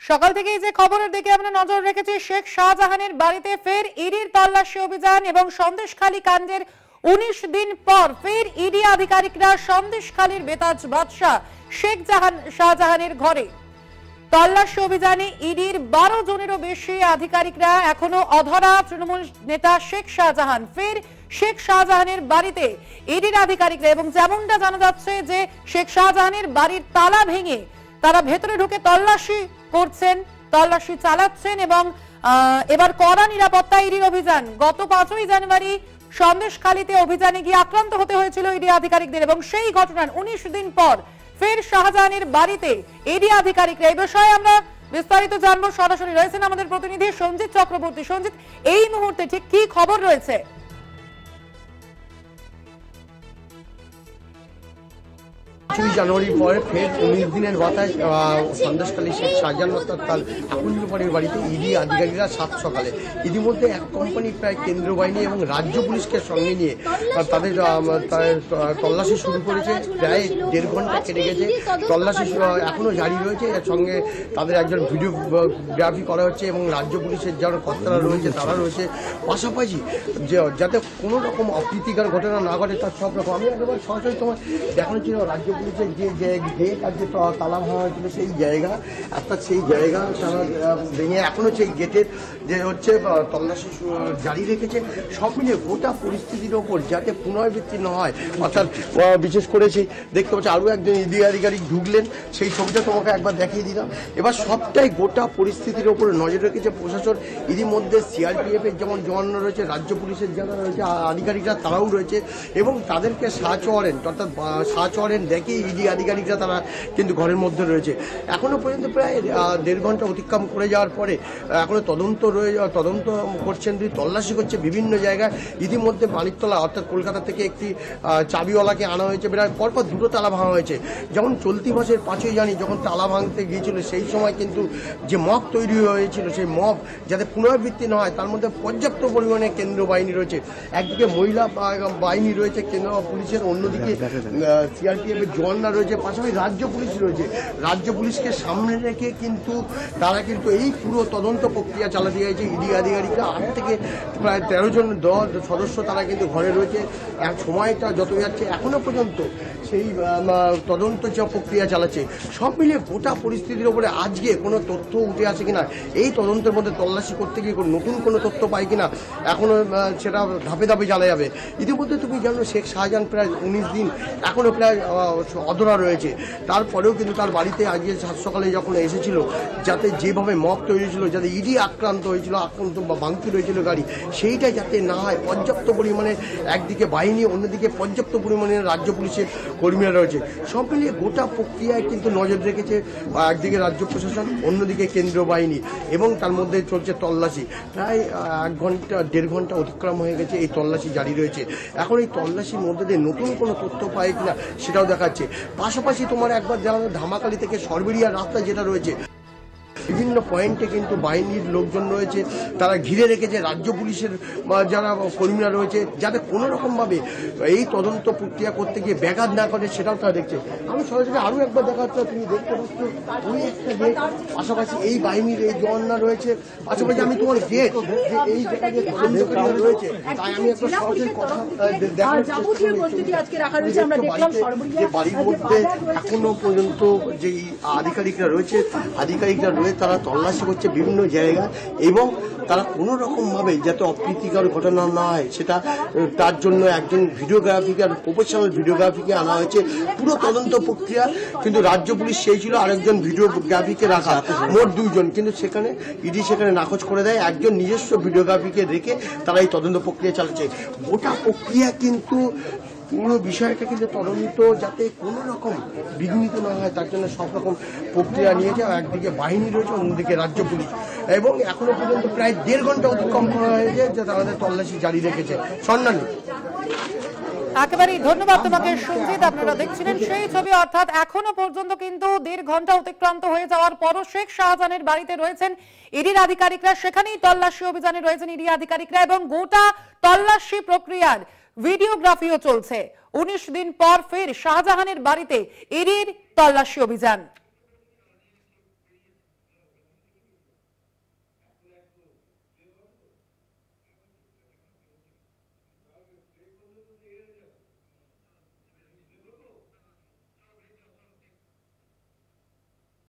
সকাল থেকেই যে খবরের দিকে আমরা নজর রেখেছি, শেখ শাহজাহানের বাড়িতে ফের ইডির তল্লাশি অভিযান এবং সন্দেশখালী কাণ্ডের 19 দিন পর ফের ইডি আধিকারিকরা সন্দেশখালীর বেতাজ বাদশা শেখ শাহজাহানের ঘরে তল্লাশি অভিযানে ইডির 12 জনেরও বেশি আধিকারিকরা এখনো অধরা। তৃণমূল নেতা শেখ শাহজাহান ফের শেখ শাহজাহানের বাড়িতে ইডির আধিকারিকরা, এবং যেমনটা জানা যাচ্ছে যে শেখ শাহজাহানের বাড়ির তালা ভেঙে তারা ভেতরে ঢুকে তল্লাশি করছেন, তল্লাশি চালাচ্ছেন এবং এবার কড়া নিরাপত্তা ইডির অভিযান। গত 5ই জানুয়ারি সন্দেশখালীতে অভিযানে গিয়ে আক্রান্ত হতে হয়েছিল ইডি আধিকারিকদের, এবং সেই ঘটনার 19 দিন পর ফের শাহজাহানের বাড়িতে ইডি আধিকারিকরা। এই বিষয়ে আমরা বিস্তারিত জানবো। সরাসরি রয়েছেন আমাদের প্রতিনিধি সঞ্জিত চক্রবর্তী। সঞ্জিত, এই মুহূর্তে ঠিক কি খবর রয়েছে? 25 জানুয়ারির পরে ফের 19 দিনের মাথায় সন্দেশখালী শেখ শাহজাহান তার আকুন্দ্রপাড়ির বাড়িতে ইডি আধিকারিকরা 7 সকালে ইতিমধ্যে এক কোম্পানি প্রায় কেন্দ্র বাহিনী এবং রাজ্য পুলিশকে সঙ্গে নিয়ে তাদের তল্লাশি শুরু করেছে। প্রায় 1.5 ঘন্টা কেটে গেছে, তল্লাশি এখনো জারি রয়েছে। এর সঙ্গে তাদের একজন ভিডিওগ্রাফি করা হচ্ছে এবং রাজ্য পুলিশের যারা কর্তারা রয়েছে তারা রয়েছে। পাশাপাশি যাতে কোনো রকম অপ্রীতিকর ঘটনা না ঘটে তার সব রকম। আমি একবার সরাসরি তোমার দেখানো ছিল রাজ্য পুলিশের যে গেট আর যে তালা ভাঙা হয়েছিল সেই জায়গা, অর্থাৎ সেই জায়গা তারা ভেঙে এখনো সেই গেটের যে হচ্ছে তল্লাশি জারি রেখেছে। সব মিলিয়ে গোটা পরিস্থিতির ওপর যাতে পুনরাবৃত্তি না হয়, অর্থাৎ বিশেষ করে সেই দেখতে পাচ্ছি আরও একজন ইডি আধিকারিক ঢুকলেন, সেই ছবিটা তোমাকে একবার দেখিয়ে দিলাম। এবার সবটাই গোটা পরিস্থিতির ওপর নজর রেখেছে প্রশাসন। ইতিমধ্যে সিআরপিএফের যেমন জওয়ান রয়েছে, রাজ্য পুলিশের যারা রয়েছে আধিকারিকরা তারাও রয়েছে এবং তাদেরকে সার্চ ওয়ারেন্ট অর্থাৎ সার্চ ওয়ারেন্ট দেখে ইডি আধিকারিকরা তারা কিন্তু ঘরের মধ্যে রয়েছে। এখনো পর্যন্ত প্রায় 1.5 ঘন্টা অতিক্রম করে যাওয়ার পরে এখনো তদন্ত করছেন, তল্লাশি করছে বিভিন্ন জায়গায়। ইতিমধ্যে মানিকতলা অর্থাৎ কলকাতা থেকে একটি চাবিওয়ালাকে আনা হয়েছে, প্রায় পরপর 2টো তালা ভাঙা হয়েছে। যেমন চলতি মাসের 5ই জানুয়ারি যখন তালা ভাঙতে গিয়েছিল সেই সময় কিন্তু যে মব তৈরি হয়েছিল, সেই মব যাতে পুনরাবৃত্তি না হয় তার মধ্যে পর্যাপ্ত পরিমাণে কেন্দ্র বাহিনী রয়েছে। একদিকে মহিলা বাহিনী রয়েছে কেন্দ্র পুলিশের, অন্যদিকে সিআরপিএফের জওয়ানরা রয়েছে, পাশাপাশি রাজ্য পুলিশ রয়েছে। রাজ্য পুলিশকে সামনে রেখে কিন্তু তারা কিন্তু এই পুরো তদন্ত প্রক্রিয়া চালাতে গেছে। ইডি আধিকারিকরা 8 থেকে প্রায় 13 জন সদস্য তারা কিন্তু ঘরে রয়েছে। সময়টা যত যাচ্ছে এখনো পর্যন্ত সেই তদন্ত যে প্রক্রিয়া চালাচ্ছে। সব মিলিয়ে গোটা পরিস্থিতির উপরে আজকে কোনো তথ্য উঠে আসে কিনা, এই তদন্তের মধ্যে তল্লাশি করতে গিয়ে নতুন কোনো তথ্য পাই কিনা এখনো সেটা ধাপে ধাপে জানা যাবে। ইতিমধ্যে তুমি জানো শেখ শাহজাহান প্রায় 19 দিন এখনো প্রায় অধরা রয়েছে। তারপরেও কিন্তু তার বাড়িতে আজকে 7 সকালে যখন এসেছিল, যাতে যেভাবে মব তৈরি ছিল, যাতে ইডি আক্রান্ত হয়েছিল, বা ভাঙচুর হয়েছিল গাড়ি, সেইটা যাতে না হয় পর্যাপ্ত পরিমাণে একদিকে বাহিনী, অন্যদিকে পর্যাপ্ত পরিমাণে রাজ্য পুলিশের কর্মীরা রয়েছে। সব মিলিয়ে গোটা প্রক্রিয়ায় কিন্তু নজর রেখেছে একদিকে রাজ্য প্রশাসন, অন্যদিকে কেন্দ্রীয় বাহিনী, এবং তার মধ্যে চলছে তল্লাশি। প্রায় 1.5 ঘন্টা অতিক্রম হয়ে গেছে, এই তল্লাশি জারি রয়েছে। এখন এই তল্লাশির মধ্যে দিয়ে নতুন কোনো তথ্য পায় কিনা সেটাও দেখাচ্ছে। পাশাপাশি তোমার একবার যেমন ধামাখালি থেকে সরবেরিয়া রাস্তা যেটা রয়েছে, বিভিন্ন পয়েন্টে কিন্তু বাহিনীর লোকজন রয়েছে, তারা ঘিরে রেখেছে রাজ্য পুলিশের যারা কর্মীরা রয়েছে, যাতে কোনো রকমভাবে এই তদন্ত প্রক্রিয়া করতে গিয়ে ব্যাঘাত না করে সেটাও তারা দেখছে। আমি সরাসরি আরও একবার দেখাচ্ছি, তুমি দেখতে পাচ্ছ ওই একটা গেট, পাশাপাশি এই বাহিনীর এই জওয়ানরা রয়েছে, পাশাপাশি আমি তোমার গেট এই জায়গায় যে রয়েছে, তাই আমি একটা সরাসরি কথা বাড়ির মধ্যে এখনো পর্যন্ত যে আধিকারিকরা রয়েছে তারা তল্লাশি করছে বিভিন্ন জায়গা, এবং তারা কোনো রকমভাবে যাতে অপ্রীতিকর ঘটনা না হয় সেটা তার জন্য একজন ভিডিওগ্রাফিকার, প্রফেশনাল ভিডিওগ্রাফিকে আনা হয়েছে। পুরো তদন্ত প্রক্রিয়া কিন্তু রাজ্য পুলিশ সেই ছিল আরেকজন ভিডিওগ্রাফিকে রাখা, মোট 2 জন, কিন্তু সেখানে ইডি সেখানে নাকচ করে দেয়। একজন নিজস্ব ভিডিওগ্রাফিকে রেখে তারা এই তদন্ত প্রক্রিয়া চালাচ্ছে। গোটা প্রক্রিয়া কিন্তু পুরো বিষয়টা কিন্তু তদন্ত যাতে কোনো রকম বিঘ্নিত না হয় তার জন্য সব রকম প্রক্রিয়া নিয়েছে। একদিকে বাহিনী রয়েছে, অন্যদিকে রাজ্য পুলিশ, এবং এখনো পর্যন্ত প্রায় 1.5 ঘন্টা অতিক্রম করা হয়েছে যে তাদের তল্লাশি জারি রেখেছে। সন্ধানী একেবারেই ধন্যবাদ তোমাকে সঞ্জিত। আপনারা দেখছিলেন সেই ছবি, অর্থাৎ এখনো পর্যন্ত কিন্তু 1.5 ঘন্টা অতিক্রান্ত হয়ে যাওয়ার পরও শেখ শাহজাহানের বাড়িতে রয়েছেন ইডির আধিকারিকরা, সেখানেই তল্লাশি অভিযানে রয়েছেন ইডি আধিকারিকরা, এবং গোটা তল্লাশি প্রক্রিয়ার ভিডিওগ্রাফিও চলছে। 19 দিন পর ফের শাহজাহানের বাড়িতে ইডির তল্লাশি অভিযান।